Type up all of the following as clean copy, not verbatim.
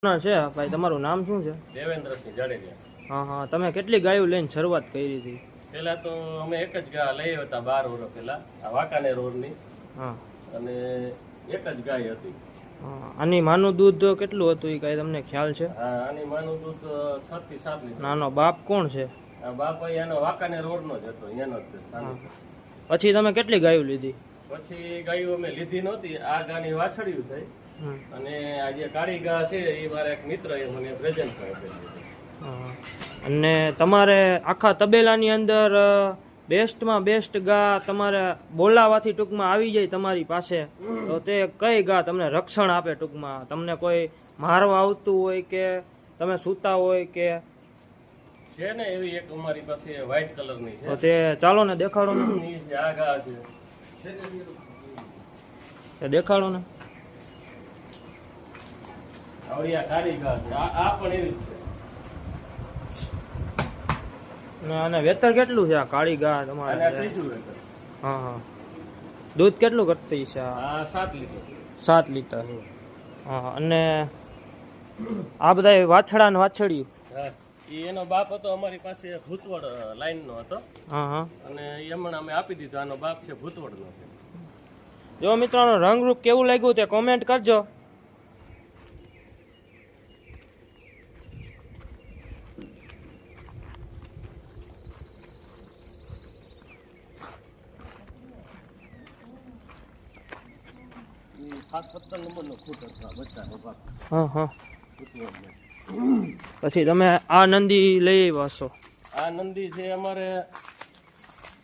ના છે ભાઈ, તમારું નામ શું છે? દેવેન્દ્રસિંહ જાડેજા. હા હા, તમે કેટલી ગાયો લઈને શરૂઆત કરી હતી? પેલા તો અમે એક જ ગાય લઈ હતા 12 વર્ષ પહેલા, આ વાંકાનેર રોડની. હા, અને એક જ ગાય હતી. આની માનું દૂધ કેટલું હતું એ કઈ તમને ખ્યાલ છે? હા, આની માનું દૂધ 6 થી 7 લીટર. નાનો બાપ કોણ છે? આ બાપ એનો વાંકાનેર રોડનો જ હતો, એનો જ છે. પછી તમે કેટલી ગાયો લીધી? પછી ગાયો અમે લીધી નહોતી, આ ગાની વાછડિયું થઈ. અને આ જે કાળી ગા છે એ મારા એક મિત્ર એ મને પ્રેઝન્ટ કરી. અને તમારે આખા તબેલાની અંદર બેસ્ટમાં બેસ્ટ ગા તમારે બોલાવાથી ટૂંકમાં આવી જાય તમારી પાસે, તો તે કઈ ગા તમને રક્ષણ આપે? ટૂંકમાં તમને કોઈ મારવા આવતું હોય કે તમે સૂતા હોય કે છે ને એવી એક અમારી પાસે વ્હાઈટ કલરની છે, તો તે ચાલો ને દેખાડો ને. આ ગા છે, દેખાડો ને. આવડિયા કાળી ગા છે, આ પણ એવી જ છે. અને વેતર કેટલું છે આ કાળી ગા તમારે? હા હા, દૂધ કેટલું કરતી છે? 7 લીટર. 7 લીટર. હા, અને આ બધા વાછડા ને વાછડિયું? એનો બાપ હતો અમારી પાસે ભૂતવડ લાઈન નો હતો. હા હા, અને એમણે અમે આપી દીધો. આનો બાપ છે ભૂતવડ નો. જો મિત્રોનો રંગરૂપ કેવું લાગ્યું તે કોમેન્ટ કરજો. હા હા, પછી તમે આ નંદી લઈ આવ્યા છો? આ નંદી છે અમારે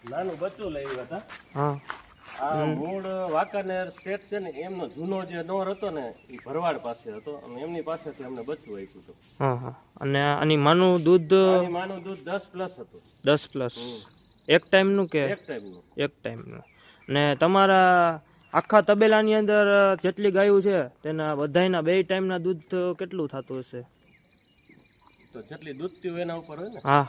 નાનું બચ્ચું લઈ આવ્યા હતા. હા, આ મૂળ વાંકાનેર સ્ટેટ છે ને એમનો જૂનો જે નોર હતો ને એ ભરવાડ પાસે હતો, અને એમની પાસેથી અમને બચ્ચું આપ્યું હતું. હા હા, અને આની માનું દૂધ? માનું દૂધ 10+ હતું. 10+. એક ટાઈમનું કે? એક ટાઈમનું. એક ટાઈમનું. ને તમારા આખા તબેલાની અંદર જેટલી ગાયો છે તેના બધાયના 2 ટાઈમના દૂધ કેટલું થતું હશે? તો જેટલી દૂધતી હોય એના ઉપર હોય ને. હા,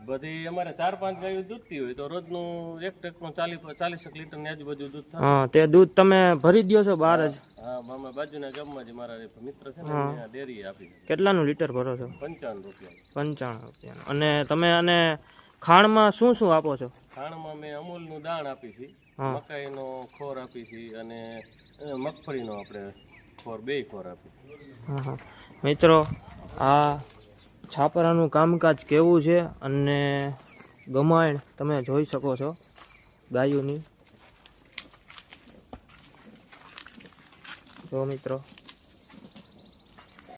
બધી અમારે 4-5 ગાયો દૂધતી હોય તો રોજનું એક ટ્રેકમાં 40 લીટર ની આજુબાજુ દૂધ થાય. હા, તે દૂધ તમે ભરી દો છો બહાર જ? હા, અમે બાજુના ગામમાં જ મારા મિત્ર છે ને ત્યાં ડેરી આપી. કેટલાનું લીટર ભરો છો? 55 રૂપિયા. 55 રૂપિયા. અને તમે આને ખાણમાં શું શું આપો છો? ખાણમાં મેં અમૂલનું દાણ આપી છે, મકાઈનો ખોર આપી છે, અને મગફળીનો આપણે ખોર, 2 ખોર આપી. હા હા, મિત્રો આ છાપરાનું કામકાજ કેવું છે અને ગમાણ તમે જોઈ શકો છો ગાયોની. જો મિત્રો